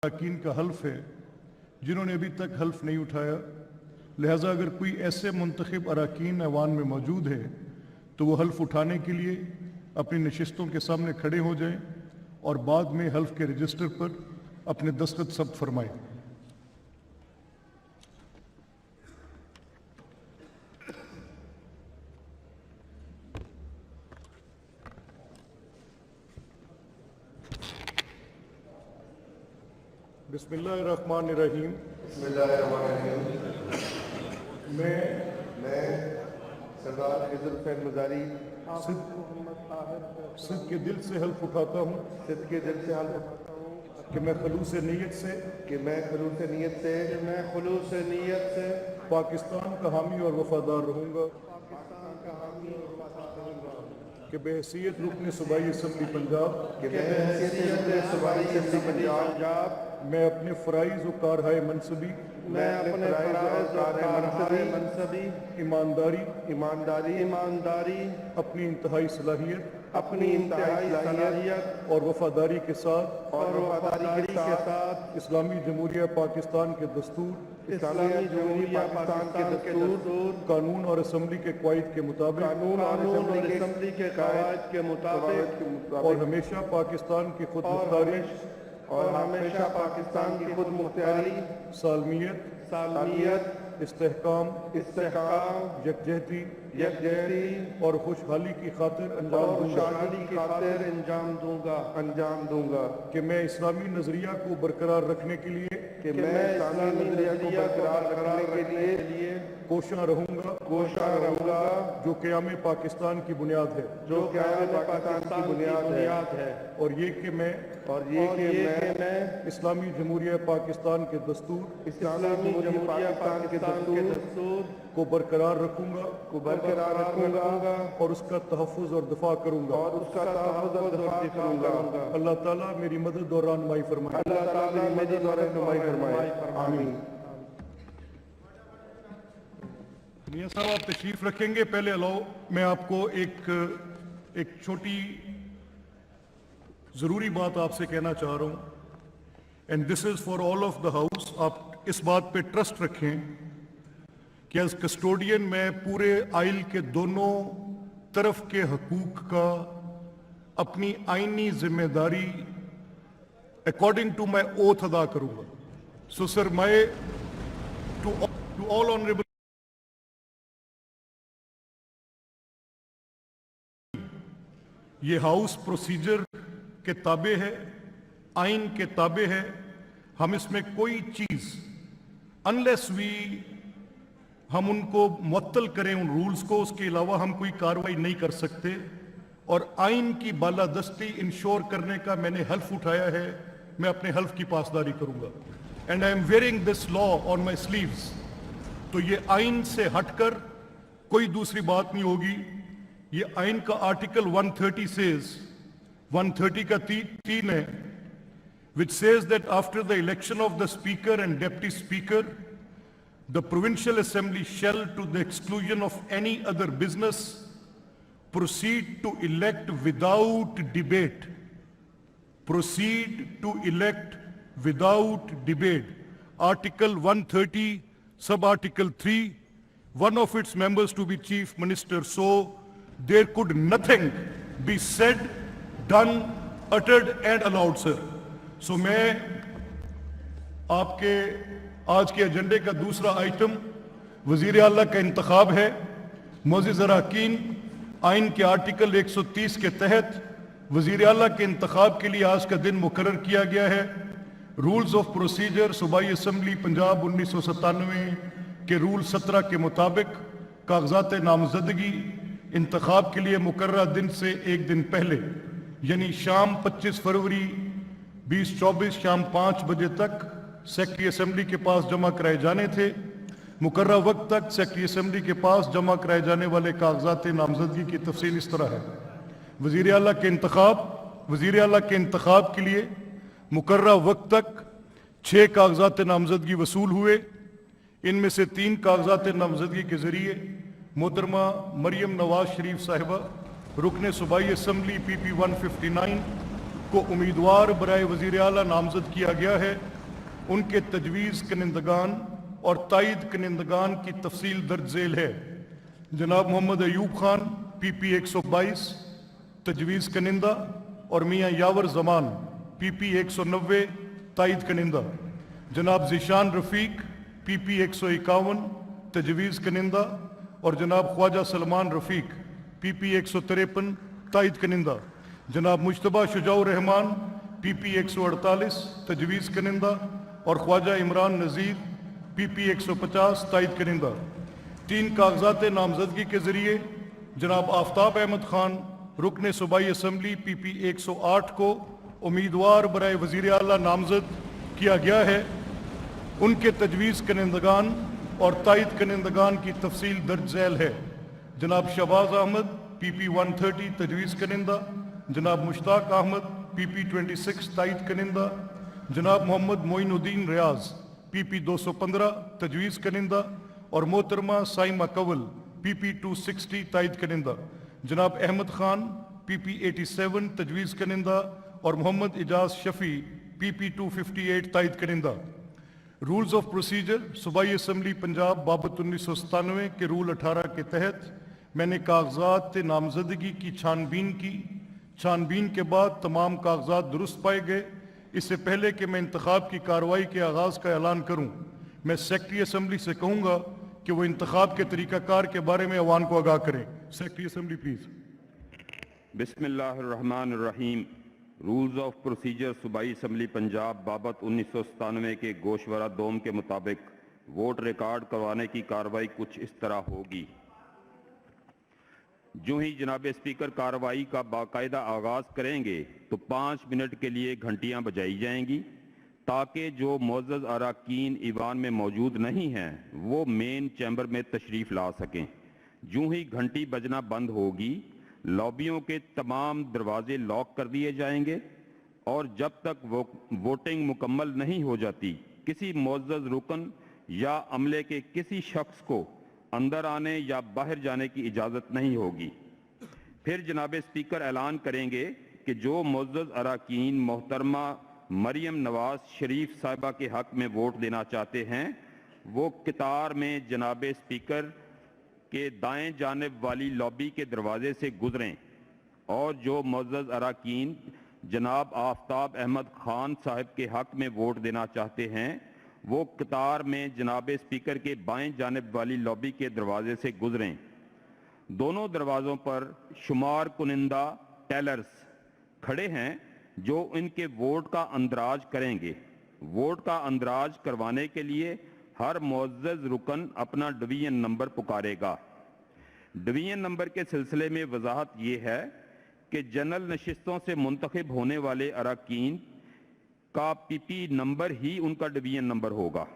अरकान का हल्फ है जिन्होंने अभी तक हल्फ नहीं उठाया, लिहाजा अगर कोई ऐसे मुंतखब अरकान ऐवान में मौजूद है तो वो हल्फ उठाने के लिए अपनी नशिस्तों के सामने खड़े हो जाएं और बाद में हल्फ के रजिस्टर पर अपने दस्तखत सब्त फरमाएं। बिस्मिल्लाहिर्रहमानिर्रहीम। मैं सरदार इज़्ज़त हुसैन मज़ारी सिद्क़ के दिल से हल्फ उठाता हूँ कि मैं खलूस नीयत से पाकिस्तान का हामी और वफादार रहूँगा कि बहैसियत रुकन सूबाई असम्बली पंजाब मैं अपने फ़राइज़ व कारहाए मनसबी ईमानदारी अपनी इंतहाई सलाहियत और वफादारी के साथ इस्लामी जमहूरिया पाकिस्तान के दस्तूर कानून और असम्बली के क़वाइद के मुताबिक और हमेशा पाकिस्तान की खुद मुख्तारी सालमियत इस्तेहकाम यकजहती और खुशहाली की खातिर अंजाम दूंगा कि मैं इस्लामी नज़रिया को बरकरार रखने के लिए कोशिश रहूंगा जो क़याम पाकिस्तान की बुनियाद है और ये कि मैं इस्लामी जमहूरिया पाकिस्तान के दस्तूर को बरकरार रखूंगा और उसका तहफ़्फ़ुज़ और दिफ़ा करूंगा अल्लाह ताला मेरी मदद और रहनुमाई फरमाए। आमीन। मियां साहब आप तशरीफ रखेंगे, पहले अलाओ मैं आपको एक छोटी ज़रूरी बात आपसे कहना चाह रहा हूँ, and this is for all of the house. आप इस बात पे ट्रस्ट रखें कि एज कस्टोडियन मैं पूरे आइल के दोनों तरफ के हकूक का अपनी आइनी जिम्मेदारी अकॉर्डिंग टू माई ओथ अदा करूँगा। So sir my to all honourable, ये हाउस प्रोसीजर के ताबे है, आइन के ताबे है। हम इसमें कोई चीज अनलेस हम उनको मुअत्तल करें उन रूल्स को, उसके अलावा हम कोई कार्रवाई नहीं कर सकते। और आइन की बालादस्ती इंश्योर करने का मैंने हल्फ उठाया है, मैं अपने हल्फ की पासदारी करूंगा and I am wearing this law on my sleeves. तो ये आइन से हटकर कोई दूसरी बात नहीं होगी। ये आइन का आर्टिकल 130 says, 130 का 3 है, which says that after the election of the speaker and deputy speaker, the provincial assembly shall, to the exclusion of any other business, proceed to elect without debate. Proceed to elect without debate. Article 130, sub-article 3, one of its members to be chief minister. So there could nothing be said, done, uttered and allowed, sir. So मैं आपके आज के एजेंडे का दूसरा item वज़ीर आला का इंतखाब है। मुअज़्ज़िज़ अरकान, आइन के आर्टिकल 130 के तहत वज़ीर आला के इंतखाब के लिए आज का दिन मुकर्रर किया गया है। रूल्स ऑफ प्रोसीजर सूबाई असम्बली पंजाब 1997 के रूल 17 के मुताबिक कागजात नामजदगी इंतखाब के लिए मुकर्रर दिन से एक दिन पहले यानी शाम 25 फरवरी 2024 शाम 5 बजे तक सेक्रेटरी असम्बली के पास जमा कराए जाने थे। मुकर्रर वक्त तक सेक्रेटरी असम्बली के पास जमा कराए जाने वाले कागजात नामजदगी की तफसील इस तरह है। वज़ीर आला के इंतखाब के लिए मुकर्रर वक्त तक 6 कागजात नामजदगी वसूल हुए। इनमें से 3 कागजात नामजदगी के जरिए मोहतरमा मरियम नवाज शरीफ साहिबा रुकने सूबाई असम्बली PP 159 को उम्मीदवार बराए वज़ीर आला नामजद किया गया है। उनके तजवीज़ कनिंदगान और तायद कनिंदगान की तफसील दर्ज झेल है। जनाब मोहम्मद अयूब खान PP 122 तजवीज़ कनिंदा और मियाँ यावर जमान PP 190 तायद कनिंदा। जनाब ज़ीशान रफ़ीक PP 151 तजवीज़ कनिंदा और जनाब ख्वाजा सलमान रफ़ीक PP 153 तायद कनिंदा। जनाब मुश्तबा शुजाउर रहमान PP 148 तजवीज़ कनिंदा और ख्वाजा इमरान नज़ीर PP 150 तायद कनिंदा। 3 कागजात नामजदगी के ज़रिए जनाब आफ्ताब अहमद खान रुकन सूबाई असम्बली PP 108 को उम्मीदवार बराए वज़ीर आला नामजद किया गया है। उनके तजवीज़ कनिंदगान और तायद कनिंदगान की तफसील दर्ज झेल है। जनाब शहबाज अहमद PP 130 तजवीज़ कनिंदा, जनाब मुश्ताक अहमद PP 26 तायद कनिंदा, जनाब मोहम्मद मोइनुद्दीन रियाज PP 215 तजवीज़ कनिंदा और मोहतरमा साइमा कवल PP 260 तायद कनिंदा। जनाब अहमद खान PP 87 तजवीज़ कनिंदा और मोहम्मद इजाज़ शफ़ी PP 258 तायद कनिंदा। रूल्स ऑफ प्रोसीजर सूबाई असम्बली पंजाब बाबत 1997 के रूल 18 के तहत मैंने कागजात नामजदगी की छानबीन की। छानबीन के बाद तमाम कागजात दुरुस्त पाए गए। इससे पहले कि मैं इंतखाब की कार्रवाई के आगाज़ का ऐलान करूं, मैं सेक्रेटरी असम्बली से कहूंगा कि वो इंतखाब के तरीक़ाकार के बारे में अवान को आगाह करें। Secretary assembly please. बिस्मिल्लाहिर्रहमानिर्रहीम। रूल्स ऑफ प्रोसीजर सूबाई असम्बली पंजाब बाबत 1997 के गोशवारा दोम के मुताबिक वोट रिकॉर्ड करवाने की कार्रवाई कुछ इस तरह होगी। जो ही जनाब स्पीकर कार्रवाई का बाकायदा आगाज़ करेंगे तो 5 मिनट के लिए घंटियां बजाई जाएंगी ताकि जो मुअज़्ज़ज़ अराकीन ईवान में मौजूद नहीं हैं वो मेन चैम्बर में तशरीफ़ ला सकें। जो ही घंटी बजना बंद होगी लॉबियों के तमाम दरवाजे लॉक कर दिए जाएंगे और जब तक वोटिंग मुकम्मल नहीं हो जाती किसी मुअज़्ज़ज़ रुकन या अमले के किसी शख्स को अंदर आने या बाहर जाने की इजाज़त नहीं होगी। फिर जनाब स्पीकर ऐलान करेंगे कि जो मुअज़्ज़ज़ अराकीन मोहतरमा मरियम नवाज शरीफ साहिबा के हक़ में वोट देना चाहते हैं वो कतार में जनाब स्पीकर के दाएं जानिब वाली लॉबी के दरवाजे से गुजरें और जो मुअज़्ज़ज़ अराकीन जनाब आफ्ताब अहमद खान साहब के हक़ में वोट देना चाहते हैं वो कतार में जनाब स्पीकर के बाएं जानिब वाली लॉबी के दरवाजे से गुजरें। दोनों दरवाज़ों पर शुमार कुनिंदा टेलर्स खड़े हैं जो इनके वोट का अंदराज करेंगे। वोट का अंदराज करवाने के लिए हर मुअज़्ज़ज़ रुकन अपना डिवीजन नंबर पुकारेगा। डिवीजन नंबर के सिलसिले में वजाहत ये है कि जनरल नशिस्तों से मुंतखब होने वाले अराकीन का PP नंबर ही उनका डिवीजन नंबर होगा,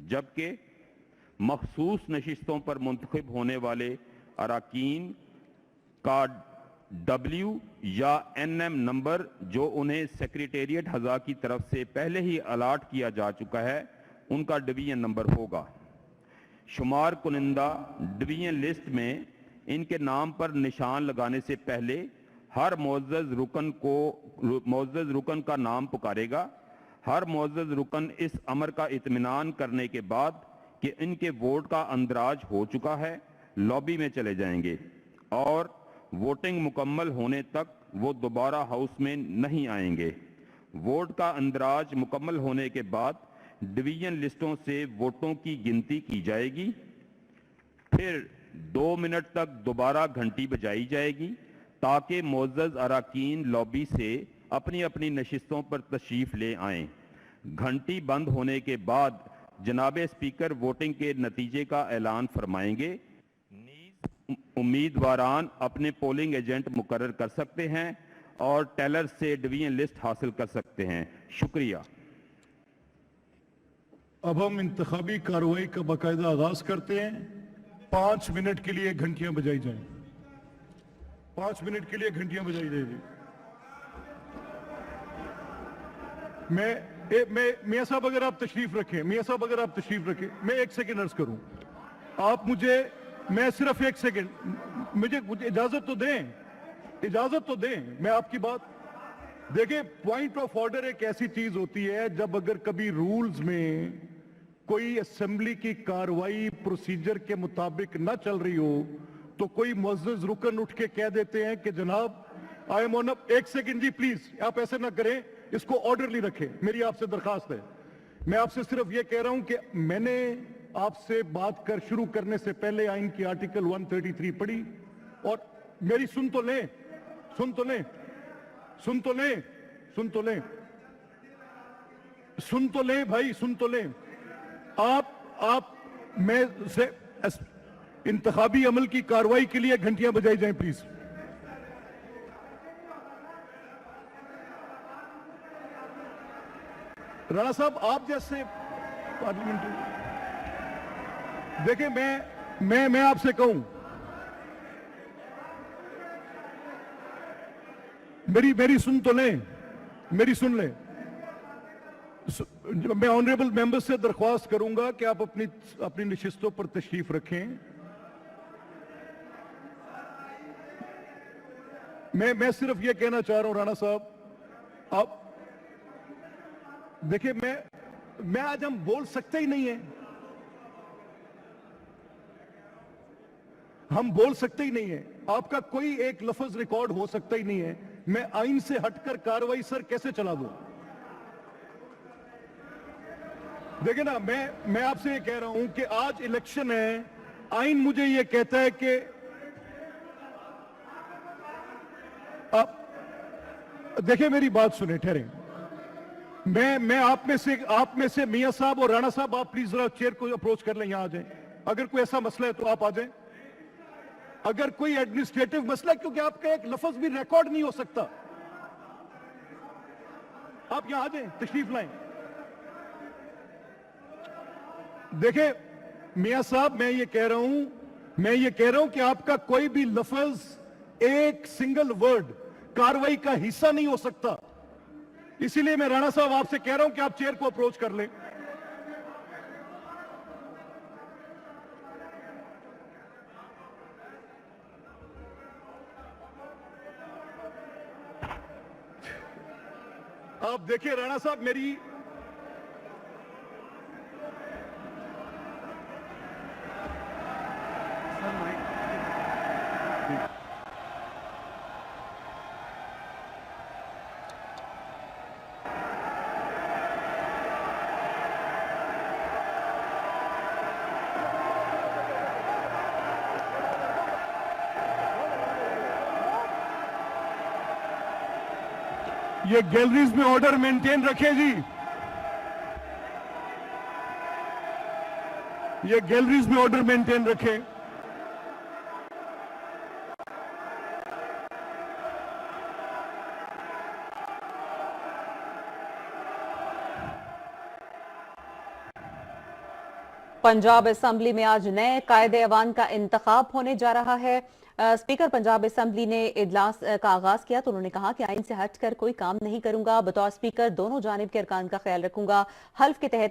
जबकि मखसूस नशिस्तों पर मुंतखब होने वाले अराकीन का W या NM नंबर जो उन्हें सेक्रेटेरिएट हज़ा की तरफ से पहले ही अलाट किया जा चुका है उनका डिवीजन नंबर होगा। शुमार कुनिंदा डिवीजन लिस्ट में इनके नाम पर निशान लगाने से पहले हर मुअज़्ज़ज़ रुकन का नाम पुकारेगा। हर मुअज़्ज़ज़ रुकन इस अमर का इत्मीनान करने के बाद कि इनके वोट का अंदराज हो चुका है लॉबी में चले जाएंगे और वोटिंग मुकम्मल होने तक वो दोबारा हाउस में नहीं आएंगे। वोट का अंदराज मुकम्मल होने के बाद डिवीजन लिस्टों से वोटों की गिनती की जाएगी। फिर 2 मिनट तक दोबारा घंटी बजाई जाएगी ताकि मुअज़्ज़ज़ अराकीन लॉबी से अपनी अपनी नशिस्तों पर तशरीफ़ ले आएं। घंटी बंद होने के बाद जनाब स्पीकर वोटिंग के नतीजे का ऐलान फरमाएंगे। नीज़ उम्मीदवारान अपने पोलिंग एजेंट मुकर्रर कर सकते हैं और टेलर से डिवीजन लिस्ट हासिल कर सकते हैं। शुक्रिया। अब हम इंतखाबी कार्रवाई का बाकायदा आगाज करते हैं। 5 मिनट के लिए घंटियां बजाई जाएं। 5 मिनट के लिए घंटियां बजाई जाएगी। मियां साहब अगर आप तशरीफ रखें, मियां साहब अगर आप तशरीफ रखें, मैं 1 सेकेंड अर्ज करूं। आप मुझे, मैं सिर्फ 1 सेकेंड, मुझे इजाजत तो दें, इजाजत तो दें। मैं आपकी बात, देखिए, पॉइंट ऑफ ऑर्डर एक ऐसी चीज होती है जब अगर कभी रूल्स में कोई असेंबली की कार्रवाई प्रोसीजर के मुताबिक न चल रही हो तो कोई मुअज्जिज रुकन उठ के कह देते हैं कि जनाब आई एम ऑन एक सेकंड जी प्लीज, आप ऐसे ना करें, इसको ऑर्डरली रखें, मेरी आपसे दरखास्त है। मैं आपसे सिर्फ ये कह रहा हूं कि मैंने आपसे बात कर शुरू करने से पहले आइन की आर्टिकल 133 पढ़ी और मेरी सुन तो लें सुन तो लें सुन तो लें सुन तो लें सुन तो लें भाई, सुन तो लें। आप मैं से इंतखाबी अमल की कार्रवाई के लिए घंटियां बजाई जाएं प्लीज। राणा साहब, आप जैसे पार्लियामेंट्री, देखिए मैं आपसे कहूं, मेरी सुन तो लें, मेरी सुन लें। मैं ऑनरेबल मेंबर से दरख्वास्त करूंगा कि आप अपनी नशिस्तों पर तशरीफ रखें। मैं सिर्फ ये कहना चाह रहा हूं राणा साहब, आप देखिए, मैं आज हम बोल सकते ही नहीं है, हम बोल सकते ही नहीं है, आपका कोई एक लफ्ज रिकॉर्ड हो सकता ही नहीं है। मैं आइन से हटकर कार्रवाई सर कैसे चला दूं? देखिए ना, मैं आपसे ये कह रहा हूं कि आज इलेक्शन है, आइन मुझे ये कहता है कि आप देखिए, मेरी बात सुने, ठहरें। मैं आप में से मियां साहब और राणा साहब, आप प्लीज जरा चेयर को अप्रोच कर लें, यहां आ जाएं। अगर कोई ऐसा मसला है तो आप आ जाएं। अगर कोई एडमिनिस्ट्रेटिव मसला, क्योंकि आपका एक लफ्ज भी रिकॉर्ड नहीं हो सकता, आप यहां आ जाएं, तशरीफ लाएं। देखिए मियां साहब, मैं ये कह रहा हूं कि आपका कोई भी लफ्ज, एक सिंगल वर्ड कार्रवाई का हिस्सा नहीं हो सकता। इसीलिए मैं राणा साहब आपसे कह रहा हूं कि आप चेयर को अप्रोच कर लें। आप देखिए राणा साहब, मेरी ये गैलरीज में ऑर्डर मेंटेन रखें जी, ये गैलरीज में ऑर्डर मेंटेन रखें। पंजाब असेंबली में आज नए कायदे अवान का इंतखाब होने जा रहा है। स्पीकर पंजाब असेंबली ने इजलास का आगाज किया तो उन्होंने कहा कि आइन से हटकर कोई काम नहीं करूंगा, बतौर स्पीकर दोनों जानिब के अरकान का ख्याल रखूंगा। हल्फ के तहत